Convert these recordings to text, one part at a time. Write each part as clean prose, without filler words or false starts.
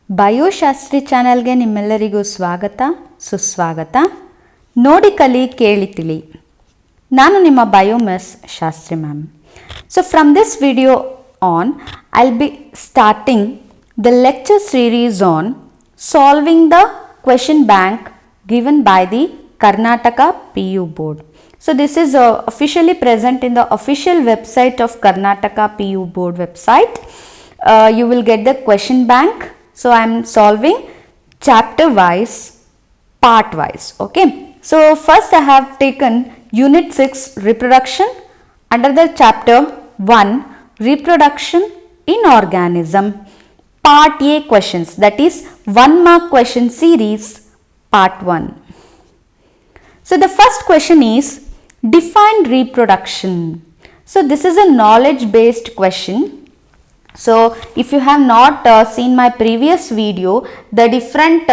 ಬಯೋಶಾಸ್ತ್ರಿ ಚಾನಲ್ಗೆ ನಿಮ್ಮೆಲ್ಲರಿಗೂ ಸ್ವಾಗತ ಸುಸ್ವಾಗತ. ನೋಡಿ ಕಲಿ ಕೇಳಿ ತಿಳಿ. ನಾನು ನಿಮ್ಮ ಬಯೋಮಿಸ್ Shastri ma'am. So from this video on, I'll be starting the lecture series on solving the question bank given by the Karnataka PU board. So this is officially present in the official website of Karnataka PU board website. You will get the question bank. So I am solving chapter-wise, part-wise. Okay. So first I have taken Unit 6 Reproduction under the Chapter 1 Reproduction in Organism, Part A questions, that is 1 mark question series, Part 1. So the first question is define reproduction. So this is a knowledge based question. So if you have not seen my previous video, the different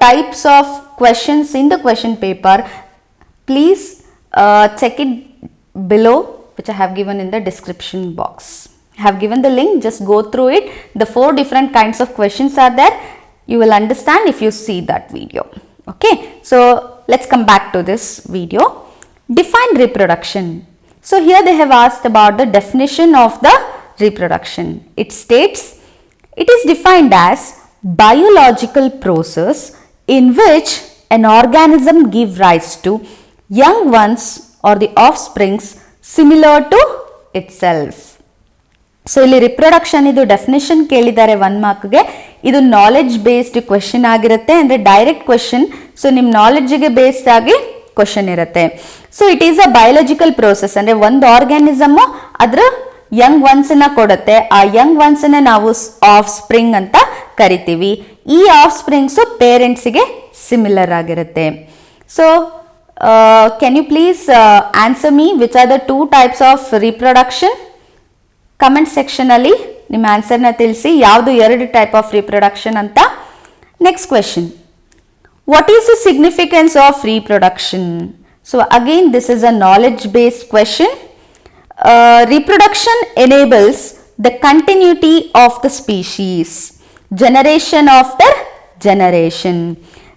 types of questions in the question paper, please check it below, which I have given in the description box. I have given the link, just go through it. The 4 different kinds of questions are there. You will understand if you see that video. Okay, so let's come back to this video. Define reproduction. So here they have asked about the definition of the reproduction. It states it is defined as biological process in which an organism gives rise to young ones or the offsprings similar to itself. So ಇಲ್ಲಿ reproduction ಇದು definition ಕೇಳಿದ್ದಾರೆ 1 ಮಾರ್ಕ್ಗೆ. ಇದು knowledge based question ಆಗಿರುತ್ತೆ, ಅಂದರೆ direct question. So ನಿಮ್ಮ ನಾಲೆಡ್ಜ್ಗೆ based ಆಗಿ question ಇರುತ್ತೆ. So it is a biological process, ಅಂದರೆ ಒಂದು ಆರ್ಗ್ಯಾನಿಸಮ್ ಅದರ ಯಂಗ್ ಒನ್ಸ್ ನ ಕೊಡುತ್ತೆ. ಆ ಯಂಗ್ ಒನ್ಸ್ ನ ನಾವು ಆಫ್ ಸ್ಪ್ರಿಂಗ್ ಅಂತ ಕರಿತೀವಿ. ಈ ಆಫ್ ಸ್ಪ್ರಿಂಗ್ಸ್ ಪೇರೆಂಟ್ಸ್ಗೆ ಸಿಮಿಲರ್ ಆಗಿರುತ್ತೆ. So can you please answer me which are the 2 types of reproduction? Comment section ಅಲ್ಲಿ ನಿಮ್ಮ ಆನ್ಸರ್ನ ತಿಳಿಸಿ, ಯಾವುದು 2 ಟೈಪ್ ಆಫ್ ರಿಪ್ರೊಡಕ್ಷನ್ ಅಂತ. Next question, what is the significance of reproduction? So again this is a knowledge based question. Reproduction enables the continuity of the species, generation after generation.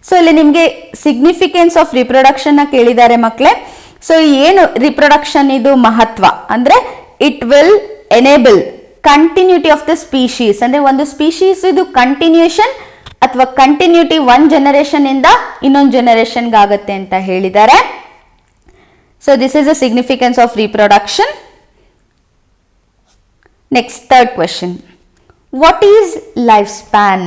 So ಇಲ್ಲಿ ನಿಮಗೆ significance of reproduction ನ ಕೇಳಿದ್ದಾರೆ ಮಕ್ಕಳೇ. So ಏನು reproduction ಇದು ಮಹತ್ವ ಅಂದ್ರೆ it will enable continuity of the species, ಅಂದ್ರೆ ಒಂದು ಸ್ಪೀಶೀಸ್ ಇದು ಕಂಟಿನ್ಯೂಷನ್ ಅಥವಾ ಕಂಟಿನ್ಯೂಟಿ 1 ಜನರೇಷನ್ ಇಂದ ಇನ್ನೊಂದು ಜನರೇಷನ್ಗೆ ಆಗುತ್ತೆ ಅಂತ ಹೇಳಿದ್ದಾರೆ. So this is the significance of reproduction. Next, third question. What is lifespan?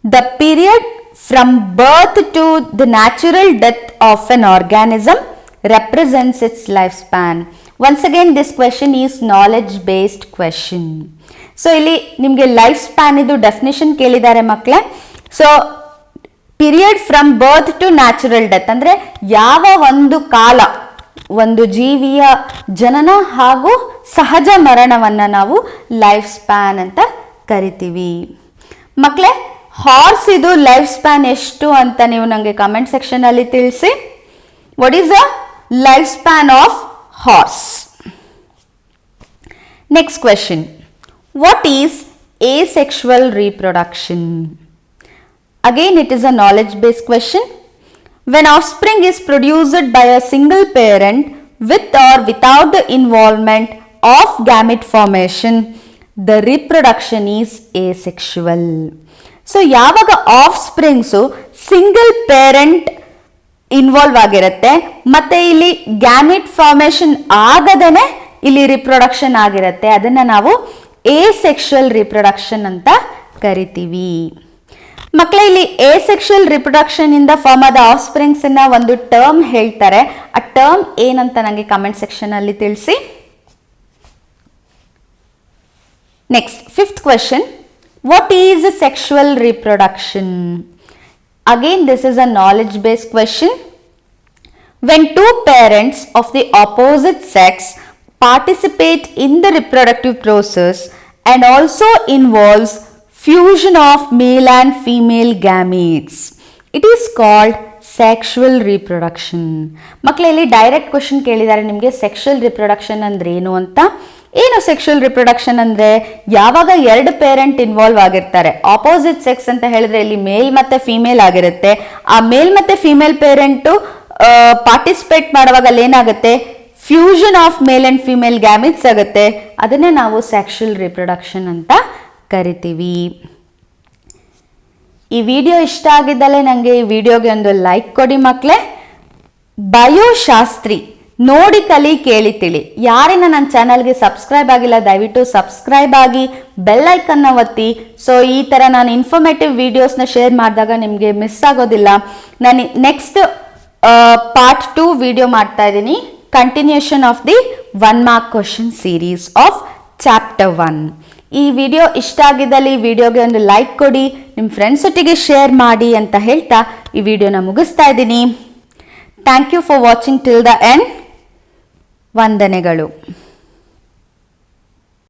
The period from birth to the natural death of an organism represents its lifespan. Once again, this question is knowledge based question. So ಇಲ್ಲಿ ನಿಮಗೆ life span ಇದು definition ಕೇಳಿದ್ದಾರೆ ಮಕ್ಕಳೇ. So period from birth to natural death, ಅಂದ್ರೆ ಯಾವ ಒಂದು ಕಾಲ ಒಂದು ಜೀವಿಯ ಜನನ ಹಾಗೂ ಸಹಜ ಮರಣವನ್ನ ನಾವು ಲೈಫ್ ಸ್ಪ್ಯಾನ್ ಅಂತ ಕರಿತೀವಿ. ಮಕ್ಕಳೇ, ಹಾರ್ಸ್ ಇದು ಲೈಫ್ ಸ್ಪ್ಯಾನ್ ಎಷ್ಟು ಅಂತ ನೀವು ನನಗೆ ಕಮೆಂಟ್ ಸೆಕ್ಷನ್ ಅಲ್ಲಿ ತಿಳಿಸಿ. What is the life span of horse? Next question, what is asexual reproduction? Again, it is a knowledge based question. When offspring is produced by a single parent with or without the involvement of gamete formation, the reproduction is asexual. So ಯಾವಾಗ of ಸ್ಪ್ರಿಂಗ್ಸು single parent involve ಆಗಿರುತ್ತೆ ಮತ್ತೆ ಇಲ್ಲಿ gamete formation ಆಗದೇನೆ ಇಲ್ಲಿ reproduction ಆಗಿರುತ್ತೆ, ಅದನ್ನ ನಾವು asexual reproduction ಅಂತ ಕರಿತೀವಿ. ಮಕ್ಕಳೇ, ಇಲ್ಲಿ asexual reproduction ಇಂದ ಫಾರ್ಮ್ ಆದ ಆಫ್ ಸ್ಪ್ರಿಂಗ್ಸ್ ನ ಒಂದು ಟರ್ಮ್ ಹೇಳ್ತಾರೆ. ಆ ಟರ್ಮ್ ಏನಂತ ನನಗೆ ಕಮೆಂಟ್ ಸೆಕ್ಷನ್ ಅಲ್ಲಿ ತಿಳಿಸಿ. Next, fifth question, what is sexual reproduction? Again this is a knowledge based question. When 2 parents of the opposite sex participate in the reproductive process and also involves fusion of male and female gametes, it is called sexual reproduction. ಮಕ್ಕಳೇ, ಇಲ್ಲಿ direct question ಕೇಳಿದ್ದಾರೆ ನಿಮಗೆ, sexual reproduction ಅಂದ್ರೆ ಏನು ಅಂತ. ಏನು sexual reproduction ಅಂದರೆ ಯಾವಾಗ ಎರಡು ಪೇರೆಂಟ್ ಇನ್ವಾಲ್ವ್ ಆಗಿರ್ತಾರೆ, ಆಪೋಸಿಟ್ ಸೆಕ್ಸ್ ಅಂತ ಹೇಳಿದ್ರೆ ಇಲ್ಲಿ ಮೇಲ್ ಮತ್ತೆ ಫಿಮೇಲ್ ಆಗಿರುತ್ತೆ. ಆ ಮೇಲ್ ಮತ್ತೆ ಫಿಮೇಲ್ ಪೇರೆಂಟು ಪಾರ್ಟಿಸಿಪೇಟ್ ಮಾಡುವಾಗ ಅಲ್ಲಿ ಏನಾಗುತ್ತೆ, fusion of male and female gametes ಆಗುತ್ತೆ. ಅದನ್ನೇ ನಾವು ಸೆಕ್ಷುವಲ್ ರಿಪ್ರೊಡಕ್ಷನ್ ಅಂತ ಕರಿತೀವಿ. ಈ ವಿಡಿಯೋ ಇಷ್ಟ ಆಗಿದ್ದಲ್ಲೇ ನನಗೆ ಈ ವಿಡಿಯೋಗೆ ಒಂದು ಲೈಕ್ ಕೊಡಿ ಮಕ್ಕಳೇ. ಬಯೋಶಾಸ್ತ್ರಿ ನೋಡಿ ಕಲಿ ಕೇಳಿ ತಿಳಿ. ಯಾರಿನ ನನ್ನ ಚಾನಲ್ಗೆ ಸಬ್ಸ್ಕ್ರೈಬ್ ಆಗಿಲ್ಲ ದಯವಿಟ್ಟು ಸಬ್ಸ್ಕ್ರೈಬ್ ಆಗಿ ಬೆಲ್ ಐಕನ್ನ ಒತ್ತಿ. ಸೊ ಈ ಥರ ನಾನು ಇನ್ಫಾರ್ಮೇಟಿವ್ ವಿಡಿಯೋಸ್ನ ಶೇರ್ ಮಾಡಿದಾಗ ನಿಮಗೆ ಮಿಸ್ ಆಗೋದಿಲ್ಲ. ನಾನು ನೆಕ್ಸ್ಟ್ ಪಾರ್ಟ್ 2 ವಿಡಿಯೋ ಮಾಡ್ತಾ ಇದ್ದೀನಿ, continuation of the 1 mark question series of chapter 1. ಈ ವಿಡಿಯೋ ಇಷ್ಟ ಆಗಿದ್ದಲ್ಲಿ ಈ ವಿಡಿಯೋಗೆ ಒಂದು ಲೈಕ್ ಕೊಡಿ, ನಿಮ್ಮ ಫ್ರೆಂಡ್ಸ್ ಒಟ್ಟಿಗೆ ಶೇರ್ ಮಾಡಿ ಅಂತ ಹೇಳ್ತಾ ಈ ವಿಡಿಯೋನ ಮುಗಿಸ್ತಾ ಇದ್ದೀನಿ. Thank you for watching till the end. ವಂದನೆಗಳು.